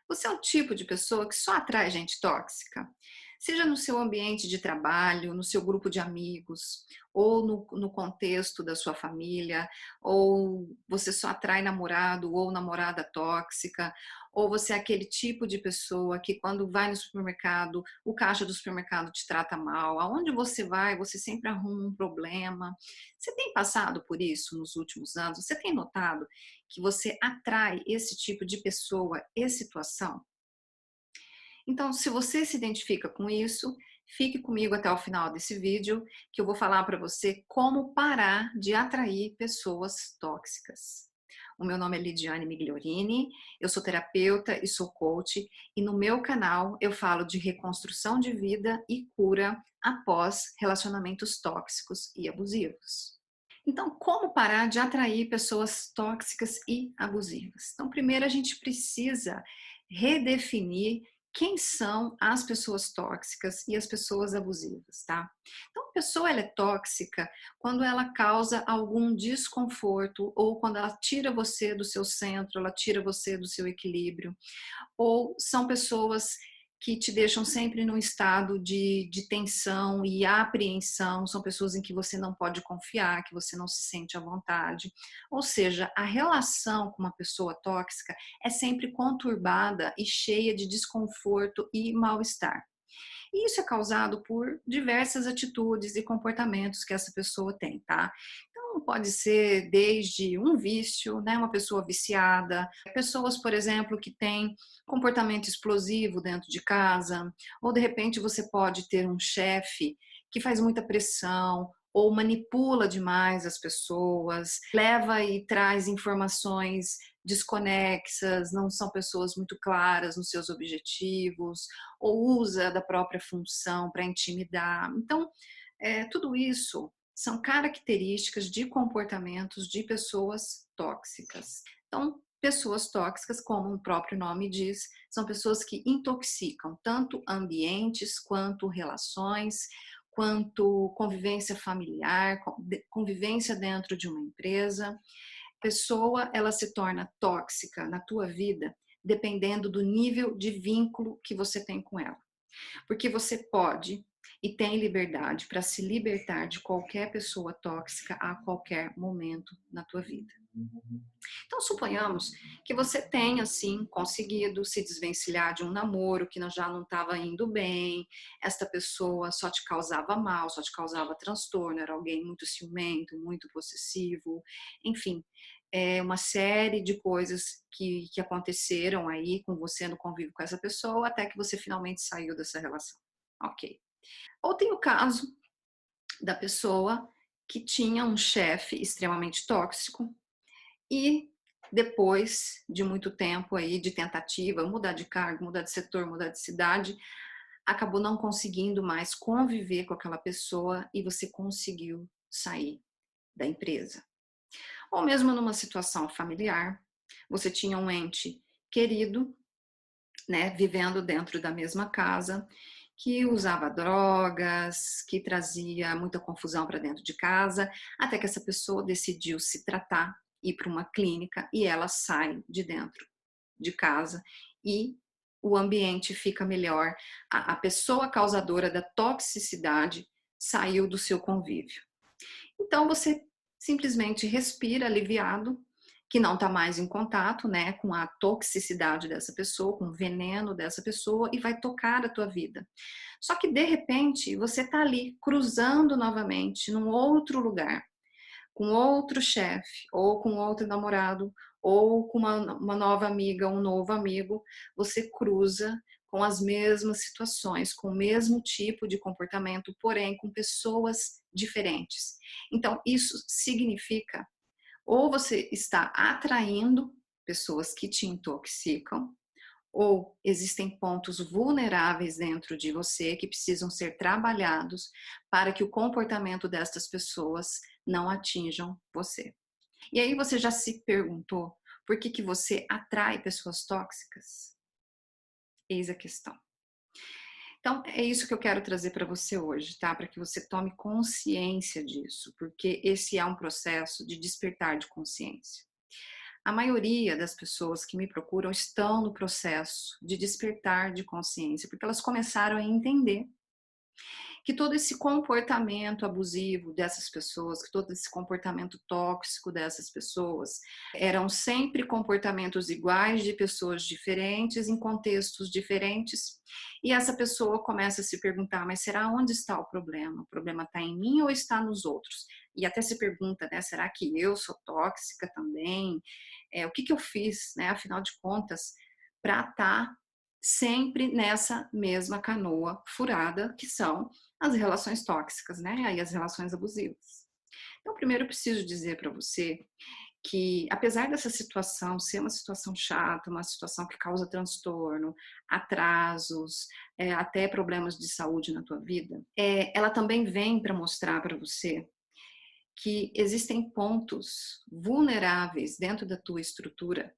Você é o tipo de pessoa que só atrai gente tóxica? Seja no seu ambiente de trabalho, no seu grupo de amigos, ou no contexto da sua família, ou você só atrai namorado ou namorada tóxica, ou você é aquele tipo de pessoa que quando vai no supermercado, o caixa do supermercado te trata mal, aonde você vai, você sempre arruma um problema. Você tem passado por isso nos últimos anos? Você tem notado que você atrai esse tipo de pessoa e situação? Então, se você se identifica com isso, fique comigo até o final desse vídeo, que eu vou falar para você como parar de atrair pessoas tóxicas. O meu nome é Lidiane Migliorini, eu sou terapeuta e sou coach, e no meu canal eu falo de reconstrução de vida e cura após relacionamentos tóxicos e abusivos. Então, como parar de atrair pessoas tóxicas e abusivas? Então, primeiro a gente precisa redefinir quem são as pessoas tóxicas e as pessoas abusivas, tá? Então, a pessoa ela é tóxica quando ela causa algum desconforto ou quando ela tira você do seu centro, ela tira você do seu equilíbrio, ou são pessoas que te deixam sempre num estado de tensão e apreensão, são pessoas em que você não pode confiar, que você não se sente à vontade. Ou seja, a relação com uma pessoa tóxica é sempre conturbada e cheia de desconforto e mal-estar. E isso é causado por diversas atitudes e comportamentos que essa pessoa tem, tá? Então, pode ser desde um vício, né, uma pessoa viciada, pessoas, por exemplo, que têm comportamento explosivo dentro de casa, ou de repente você pode ter um chefe que faz muita pressão, ou manipula demais as pessoas, leva e traz informações desconexas, não são pessoas muito claras nos seus objetivos, ou usa da própria função para intimidar. Então, tudo isso são características de comportamentos de pessoas tóxicas. Então, pessoas tóxicas, como o próprio nome diz, são pessoas que intoxicam tanto ambientes quanto relações, quanto convivência familiar, convivência dentro de uma empresa. Pessoa, ela se torna tóxica na tua vida dependendo do nível de vínculo que você tem com ela. Porque você pode e tem liberdade para se libertar de qualquer pessoa tóxica a qualquer momento na tua vida. Então, suponhamos que você tenha, assim, conseguido se desvencilhar de um namoro que já não estava indo bem, esta pessoa só te causava mal, só te causava transtorno, era alguém muito ciumento, muito possessivo, enfim, uma série de coisas que aconteceram aí com você no convívio com essa pessoa, até que você finalmente saiu dessa relação. Ok. Ou tem o caso da pessoa que tinha um chefe extremamente tóxico, e depois de muito tempo aí de tentativa, mudar de cargo, mudar de setor, mudar de cidade, acabou não conseguindo mais conviver com aquela pessoa e você conseguiu sair da empresa. Ou mesmo numa situação familiar, você tinha um ente querido, né, vivendo dentro da mesma casa, que usava drogas, que trazia muita confusão para dentro de casa, até que essa pessoa decidiu se tratar, ir para uma clínica e ela sai de dentro de casa e o ambiente fica melhor. A pessoa causadora da toxicidade saiu do seu convívio. Então você simplesmente respira aliviado, que não está mais em contato, né, com a toxicidade dessa pessoa, com o veneno dessa pessoa e vai tocar a tua vida. Só que de repente você está ali cruzando novamente num outro lugar, com outro chefe, ou com outro namorado, ou com uma nova amiga, um novo amigo, você cruza com as mesmas situações, com o mesmo tipo de comportamento, porém com pessoas diferentes. Então, isso significa ou você está atraindo pessoas que te intoxicam, ou existem pontos vulneráveis dentro de você que precisam ser trabalhados para que o comportamento destas pessoas não atinjam você. E aí você já se perguntou por que você atrai pessoas tóxicas? Eis a questão. Então, é isso que eu quero trazer para você hoje, tá? Para que você tome consciência disso, porque esse é um processo de despertar de consciência. A maioria das pessoas que me procuram estão no processo de despertar de consciência, porque elas começaram a entender que todo esse comportamento abusivo dessas pessoas, que todo esse comportamento tóxico dessas pessoas, eram sempre comportamentos iguais de pessoas diferentes, em contextos diferentes, e essa pessoa começa a se perguntar, mas será onde está o problema? O problema está em mim ou está nos outros? E até se pergunta, né, será que eu sou tóxica também? O que eu fiz, né, afinal de contas, para estar sempre nessa mesma canoa furada, que são as relações tóxicas, né? E as relações abusivas. Então, primeiro eu preciso dizer para você que, apesar dessa situação ser uma situação chata, uma situação que causa transtorno, atrasos, até problemas de saúde na tua vida, ela também vem para mostrar para você que existem pontos vulneráveis dentro da tua estrutura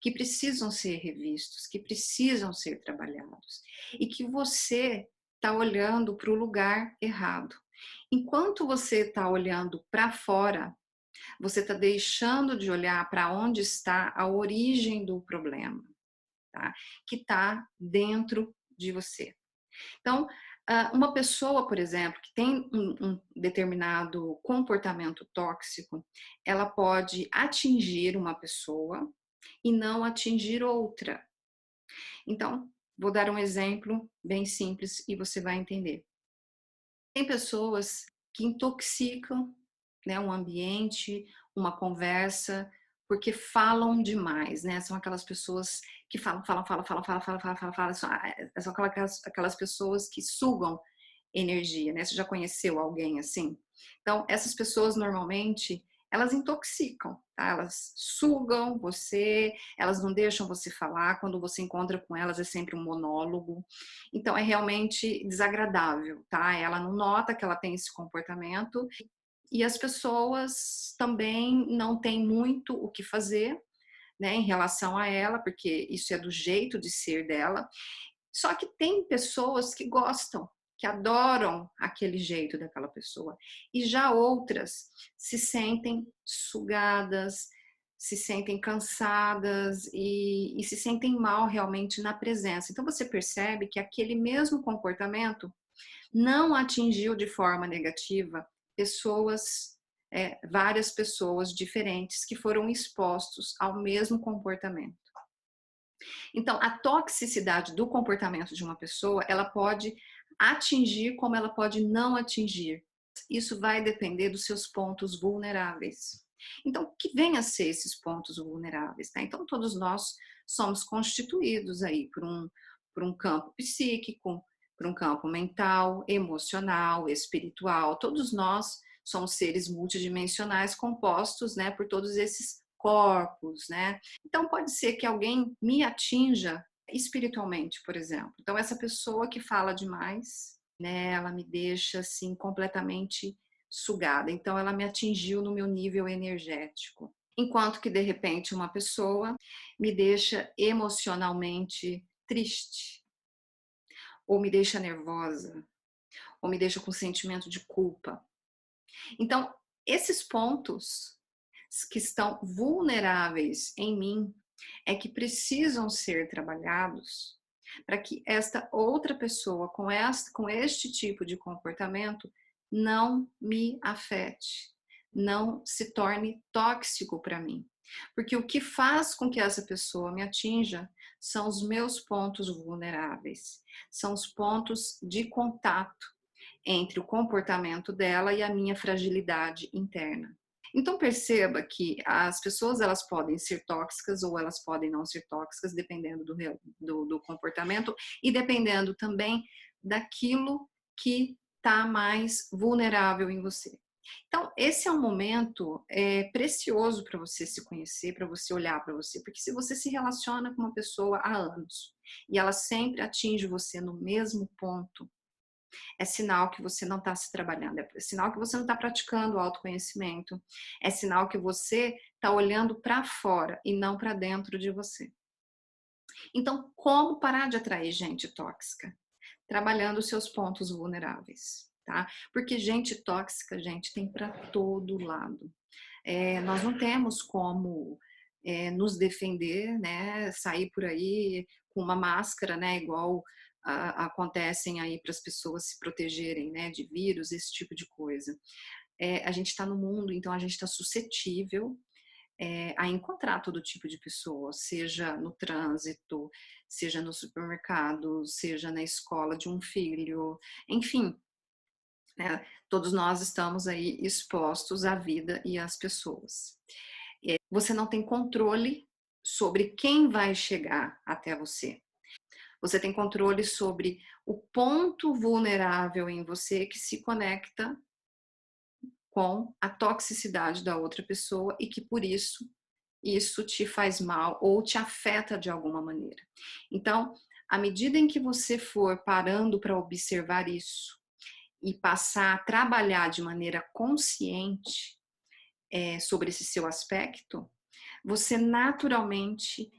que precisam ser revistos, que precisam ser trabalhados e que você está olhando para o lugar errado. Enquanto você está olhando para fora, você está deixando de olhar para onde está a origem do problema, tá? Que está dentro de você. Então, uma pessoa, por exemplo, que tem um determinado comportamento tóxico, ela pode atingir uma pessoa e não atingir outra. Então, vou dar um exemplo bem simples e você vai entender. Tem pessoas que intoxicam, né, um ambiente, uma conversa, porque falam demais, né? São aquelas pessoas que falam. São aquelas pessoas que sugam energia, né? Você já conheceu alguém assim? Então, essas pessoas normalmente elas intoxicam, tá? Elas sugam você, elas não deixam você falar. Quando você encontra com elas é sempre um monólogo. Então é realmente desagradável, tá? Ela não nota que ela tem esse comportamento e as pessoas também não têm muito o que fazer, né, em relação a ela, porque isso é do jeito de ser dela. Só que tem pessoas que gostam, que adoram aquele jeito daquela pessoa. E já outras se sentem sugadas, se sentem cansadas e se sentem mal realmente na presença. Então você percebe que aquele mesmo comportamento não atingiu de forma negativa pessoas, várias pessoas diferentes que foram expostos ao mesmo comportamento. Então, a toxicidade do comportamento de uma pessoa, ela pode atingir como ela pode não atingir. Isso vai depender dos seus pontos vulneráveis. Então, que venha a ser esses pontos vulneráveis, tá? Então, todos nós somos constituídos aí por um campo psíquico, por um campo mental, emocional, espiritual. Todos nós somos seres multidimensionais compostos, né, por todos esses corpos, né? Então pode ser que alguém me atinja espiritualmente, por exemplo. Então essa pessoa que fala demais, né, ela me deixa assim completamente sugada. Então ela me atingiu no meu nível energético. Enquanto que de repente uma pessoa me deixa emocionalmente triste, ou me deixa nervosa, ou me deixa com sentimento de culpa. Então, esses pontos que estão vulneráveis em mim é que precisam ser trabalhados para que esta outra pessoa com este tipo de comportamento não me afete, não se torne tóxico para mim. Porque o que faz com que essa pessoa me atinja são os meus pontos vulneráveis, são os pontos de contato entre o comportamento dela e a minha fragilidade interna. Então perceba que as pessoas elas podem ser tóxicas ou elas podem não ser tóxicas, dependendo do comportamento e dependendo também daquilo que está mais vulnerável em você. Então, esse é um momento precioso para você se conhecer, para você olhar para você, porque se você se relaciona com uma pessoa há anos e ela sempre atinge você no mesmo ponto, é sinal que você não está se trabalhando, é sinal que você não está praticando o autoconhecimento, é sinal que você está olhando para fora e não para dentro de você. Então, como parar de atrair gente tóxica? Trabalhando os seus pontos vulneráveis, tá? Porque gente tóxica, gente, tem para todo lado. Nós não temos como nos defender, né, sair por aí com uma máscara, né, igual acontecem aí para as pessoas se protegerem, né, de vírus, esse tipo de coisa. A gente está no mundo, então a gente está suscetível a encontrar todo tipo de pessoa, seja no trânsito, seja no supermercado, seja na escola de um filho, enfim, né, todos nós estamos aí expostos à vida e às pessoas. Você não tem controle sobre quem vai chegar até você. Você tem controle sobre o ponto vulnerável em você que se conecta com a toxicidade da outra pessoa e que por isso te faz mal ou te afeta de alguma maneira. Então, à medida em que você for parando para observar isso e passar a trabalhar de maneira consciente sobre esse seu aspecto, você naturalmente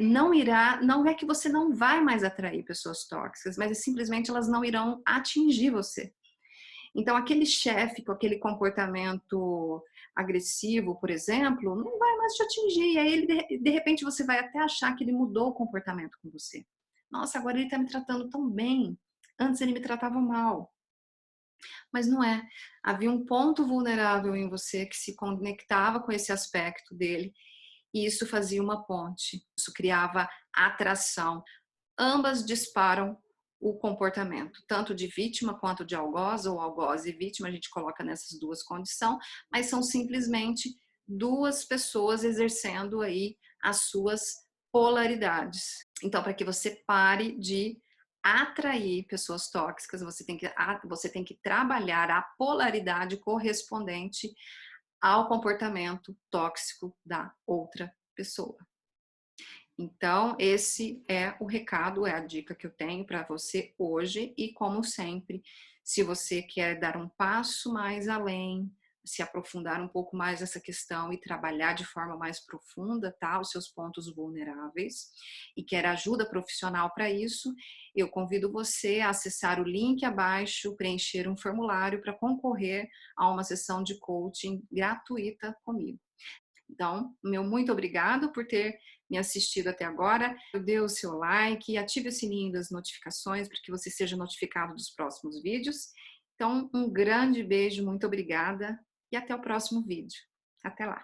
não é que você não vai mais atrair pessoas tóxicas, mas é simplesmente elas não irão atingir você. Então, aquele chefe com aquele comportamento agressivo, por exemplo, não vai mais te atingir. E aí, de repente, você vai até achar que ele mudou o comportamento com você. Nossa, agora ele está me tratando tão bem. Antes ele me tratava mal. Mas não é. Havia um ponto vulnerável em você que se conectava com esse aspecto dele e isso fazia uma ponte. Isso criava atração. Ambas disparam o comportamento, tanto de vítima quanto de algoz, ou algoz e vítima, a gente coloca nessas duas condições, mas são simplesmente duas pessoas exercendo aí as suas polaridades. Então, para que você pare de atrair pessoas tóxicas, você tem que trabalhar a polaridade correspondente ao comportamento tóxico da outra pessoa. Então, esse é o recado, é a dica que eu tenho para você hoje. E, como sempre, se você quer dar um passo mais além, se aprofundar um pouco mais nessa questão e trabalhar de forma mais profunda, tá, os seus pontos vulneráveis, e quer ajuda profissional para isso, eu convido você a acessar o link abaixo, preencher um formulário para concorrer a uma sessão de coaching gratuita comigo. Então, meu muito obrigado por ter me assistido até agora. Dê o seu like e ative o sininho das notificações para que você seja notificado dos próximos vídeos. Então, um grande beijo, muito obrigada e até o próximo vídeo. Até lá!